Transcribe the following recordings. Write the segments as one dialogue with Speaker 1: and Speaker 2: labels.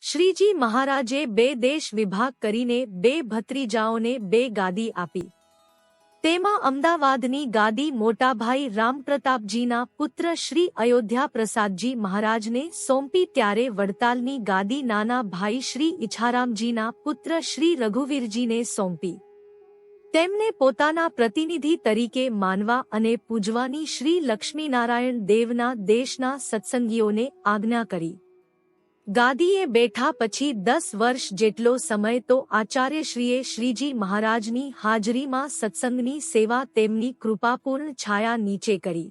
Speaker 1: શ્રીજી મહારાજે બે દેશ વિભાગ કરીને બે ભત્રીજાઓને બે ગાદી આપી. તેમાં અમદાવાદની ગાદી મોટાભાઈ રામપ્રતાપજીના પુત્ર શ્રી અયોધ્યા પ્રસાદજી મહારાજને સોંપી ત્યારે વડતાલની ગાદી નાના ભાઈ શ્રી ઈચ્છારામજીના પુત્ર શ્રી રઘુવીરજીને સોંપી. તેમને પોતાના પ્રતિનિધિ તરીકે માનવા અને પૂજવાની શ્રી લક્ષ્મીનારાયણ દેવના દેશના સત્સંગીઓને આજ્ઞા કરી. ગાદીએ બેઠા પછી 10 વર્ષ જેટલો સમય તો આચાર્યશ્રીએ શ્રીજી મહારાજની હાજરીમાં સત્સંગની સેવા તેમની કૃપાપૂર્ણ છાયા નીચે કરી.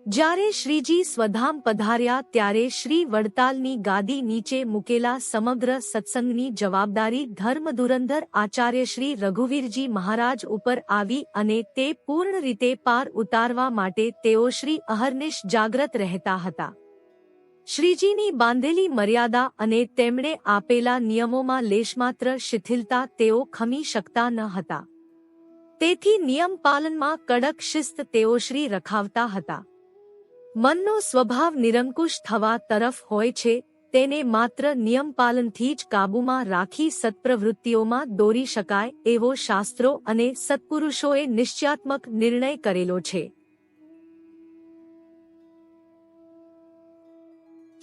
Speaker 1: જ્યારે શ્રીજી સ્વધામ પધાર્યા ત્યારે શ્રી વડતાલની ગાદી નીચે મૂકેલા સમગ્ર સત્સંગની જવાબદારી ધર્મધુરંધર આચાર્ય શ્રી રઘુવીરજી મહારાજ ઉપર આવી અને તે પૂર્ણ રીતે પાર ઉતારવા માટે તેઓ શ્રી અહર્નિશ જાગ્રત રહેતા હતા. શ્રીજીની બાંધેલી મર્યાદા અને તેમણે આપેલા નિયમોમાં લેશમાત્ર શિથિલતા તેઓ ખમી શકતા ન હતા. તેથી નિયમ પાલનમાં કડક શિસ્ત તેઓ શ્રી રખાવતા હતા. મનનો સ્વભાવ નિરંકુશ થવા તરફ હોય છે, તેને માત્ર નિયમપાલનથી જ કાબૂમાં રાખી સત્પ્રવૃત્તિઓમાં દોરી શકાય એવો શાસ્ત્રો અને સત્પુરુષોએ નિશ્ચયાત્મક નિર્ણય કરેલો છે.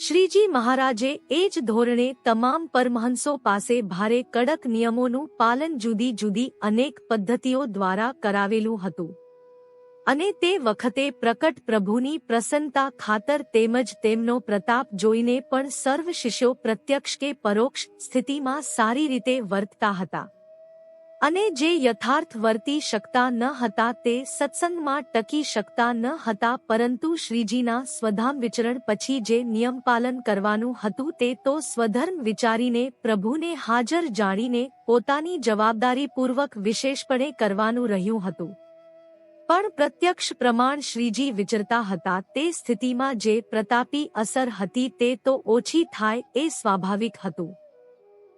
Speaker 1: શ્રીજી મહારાજે એ જ ધોરણે તમામ પરમહંસો પાસે ભારે કડક નિયમોનું પાલન જુદી જુદી અનેક પદ્ધતિઓ દ્વારા કરાવેલું હતું. અને તે વખતે પ્રકટ પ્રભુની પ્રસન્નતા ખાતર તેમજ તેમનો પ્રતાપ જોઈને પણ સર્વ શિષ્યો પ્રત્યક્ષ કે પરોક્ષ સ્થિતિમાં સારી રીતે વર્તતા હતા. અને જે યથાર્થ વર્તી શકતા ન હતા તે સત્સંગમાં ટકી શકતા ન હતા, પરંતુ શ્રીજીના સ્વધામ વિચરણ પછી જે નિયમપાલન કરવાનું હતું તે તો સ્વધર્મ વિચારીને પ્રભુને હાજર જાણીને પોતાની જવાબદારીપૂર્વક વિશેષપણે કરવાનું રહ્યું હતું. પણ પ્રત્યક્ષ પ્રમાણ શ્રીજી વિચરતા હતા તે સ્થિતિમાં જે પ્રતાપી અસર હતી તે તો ઓછી થાય એ સ્વાભાવિક હતું.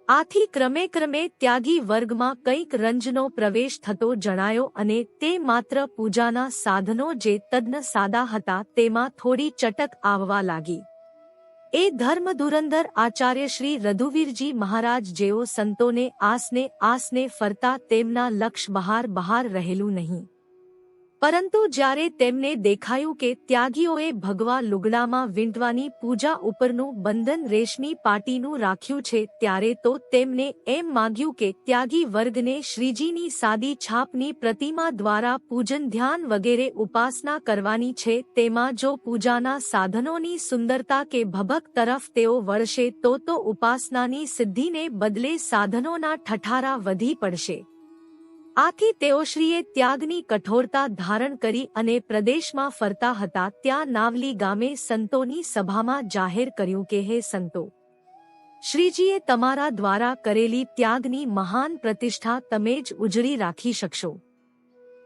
Speaker 1: આથી ક્રમે ક્રમે ત્યાગી વર્ગમાં કંઈક રંજનો પ્રવેશ થતો જણાયો અને તે માત્ર પૂજાના સાધનો જે તદ્ન સાદા હતા તેમાં થોડી ચટક આવવા લાગી. એ ધર્મધુરંધર આચાર્ય શ્રી રઘુવીરજી મહારાજ જેઓ સંતોને આસને ફરતા તેમના લક્ષ બહાર રહેલું નહીં. પરંતુ જ્યારે તેમને દેખાયું કે ત્યાગીઓએ ભગવા લુગડામાં વીંટવાની પૂજા ઉપરનું બંધન રેશમી પાટીનું રાખ્યું છે ત્યારે તો તેમને એમ માગ્યું કે ત્યાગી વર્ગને શ્રીજીની સાદી છાપની પ્રતિમા દ્વારા પૂજન ધ્યાન વગેરે ઉપાસના કરવાની છે. તેમાં જો પૂજાના સાધનોની સુંદરતા કે ભભક તરફ તેઓ વળશે તો ઉપાસનાની સિદ્ધિને બદલે સાધનોના ઠઠારા વધી પડશે. આથી તેઓશ્રીએ ત્યાગની કઠોરતા ધારણ કરી અને પ્રદેશમાં ફરતા હતા ત્યાં નાવલી ગામે સંતોની સભામાં જાહેર કર્યું કે હે સંતો, શ્રીજીએ તમારા દ્વારા કરેલી ત્યાગની મહાન પ્રતિષ્ઠા તમે જ ઉજળી રાખી શકશો.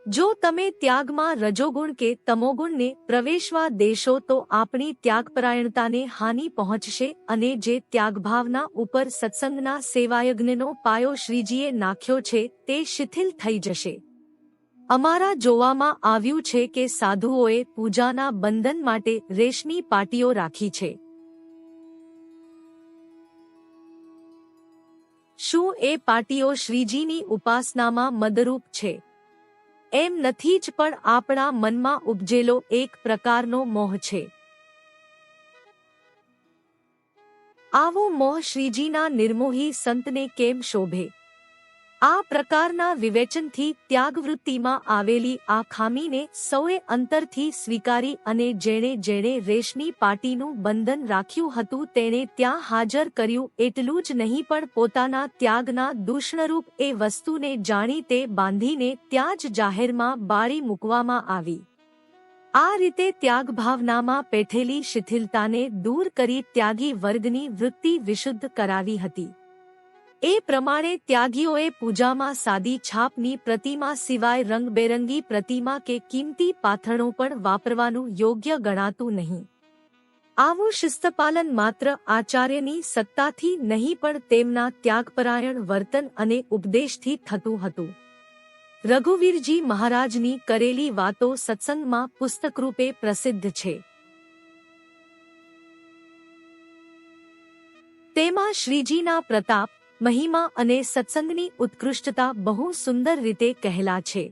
Speaker 1: જો તમે ત્યાગમાં રજોગુણ કે તમોગુણને પ્રવેશવા દેશો તો આપણી ત્યાગપરાયણતાને હાનિ પહોંચશે અને જે ત્યાગભાવના ઉપર સત્સંગના સેવાયજ્ઞનો પાયો શ્રીજીએ નાખ્યો છે તે શિથિલ થઈ જશે. અમારા જોવામાં આવ્યું છે કે સાધુઓએ પૂજાના બંધન માટે રેશમી પાટીઓ રાખી છે. શું એ પાટીઓ શ્રીજીની ઉપાસનામાં મદરૂપ છે? એમ નથી જ, પણ આપણા મનમાં ઉપજેલો એક પ્રકારનો મોહ છે. આવો મોહ શ્રીજીના નિર્મોહી સંતને કેમ શોભે? આ પ્રકારના વિવેચનથી ત્યાગવૃત્તિમાં આવેલી આ ખામીને સૌએ અંતરથી સ્વીકારી અને જેણે રેશમી પાટીનું બંધન રાખ્યું હતું તેણે ત્યાં હાજર કર્યું. એટલું જ નહીં પણ પોતાના ત્યાગના દૂષણરૂપ એ વસ્તુને જાણી તે બાંધીને ત્યાં જ જાહેરમાં બાળી મૂકવામાં આવી. આ રીતે ત્યાગભાવનામાં પેઠેલી શિથિલતાને દૂર કરી ત્યાગી વર્ગની વૃત્તિ વિશુદ્ધ કરાવી હતી. એ પ્રમાણે ત્યાગીઓએ પૂજામાં સાદી છાપની પ્રતિમા સિવાય રંગબેરંગી પ્રતિમા કે કિંમતી પાથરણો પણ વાપરવાનું યોગ્ય ગણાતું નહીં. આવું શિસ્તપાલન માત્ર આચાર્યની સત્તાથી નહીં પણ તેમના ત્યાગપરાયણ વર્તન અને ઉપદેશથી થતું હતું. રઘુવીરજી મહારાજની કરેલી વાતો સત્સંગમાં પુસ્તકરૂપે પ્રસિદ્ધ છે. તેમાં શ્રીજીના પ્રતાપ, મહિમા અને સત્સંગની ઉત્કૃષ્ટતા બહુ સુંદર રીતે કહેલા છે.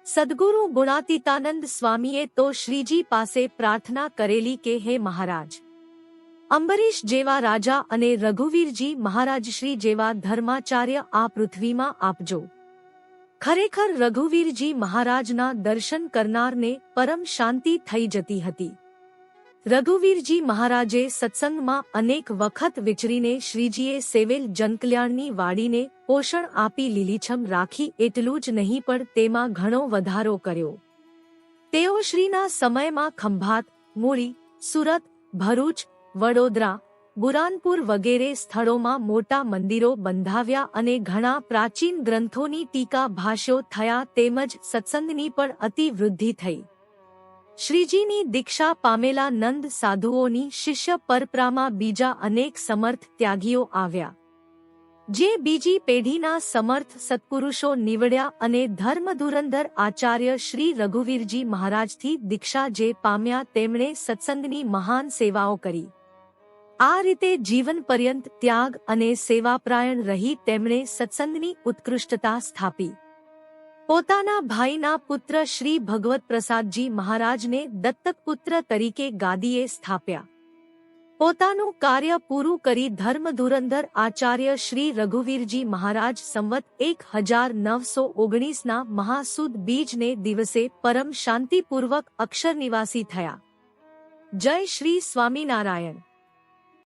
Speaker 1: સદ્ગુરુ ગુણાતીતાનંદ સ્વામીએ તો શ્રીજી પાસે પ્રાર્થના કરેલી કે હે મહારાજ, અંબરીશ જેવા રાજા અને રઘુવીરજી મહારાજશ્રી જેવા ધર્માચાર્ય આ પૃથ્વીમાં આપજો. ખરેખર રઘુવીરજી મહારાજના દર્શન કરનારને પરમ શાંતિ થઈ જતી હતી. રઘુવીરજી મહારાજે સત્સંગમાં અનેક વખત વિચરીને શ્રીજીએ સેવેલ જનકલ્યાણની વાડીને પોષણ આપી લીલીછમ રાખી, એટલું જ નહીં પણ તેમાં ઘણો વધારો કર્યો. તેઓ શ્રીના સમયમાં ખંભાત, મૂળી, સુરત, ભરૂચ, વડોદરા, બુરાનપુર વગેરે સ્થળોમાં મોટા મંદિરો બંધાવ્યા અને ઘણા પ્રાચીન ગ્રંથોની ટીકા ભાષ્યો થયા, તેમજ સત્સંગની પણ અતિ વૃદ્ધિ થઈ. શ્રીજીની દીક્ષા પામેલા નંદ સાધુઓની શિષ્ય પરપરામાં બીજા અનેક સમર્થ ત્યાગીઓ આવ્યા, જે બીજી પેઢીના સમર્થ સત્પુરુષો નીવડ્યા અને ધર્મધુરંધર આચાર્ય શ્રી રઘુવીરજી મહારાજથી દીક્ષા જે પામ્યા તેમણે સત્સંગની મહાન સેવાઓ કરી. આ રીતે જીવન પર્યંત ત્યાગ અને સેવાપ્રાયણ રહી તેમણે સત્સંગની ઉત્કૃષ્ટતા સ્થાપી. પોતાના ભાઈના પુત્ર શ્રી ભગવત પ્રસાદજી મહારાજને દત્તક પુત્ર તરીકે ગાદીએ સ્થાપ્યા. પોતાનું કાર્ય પૂરું કરી ધર્મધુરંધર આચાર્ય શ્રી રઘુવીરજી મહારાજ સંવત 1919ના મહાસુદ બીજને દિવસે પરમ શાંતિપૂર્વક અક્ષર નિવાસી થયા. જય શ્રી સ્વામિનારાયણ.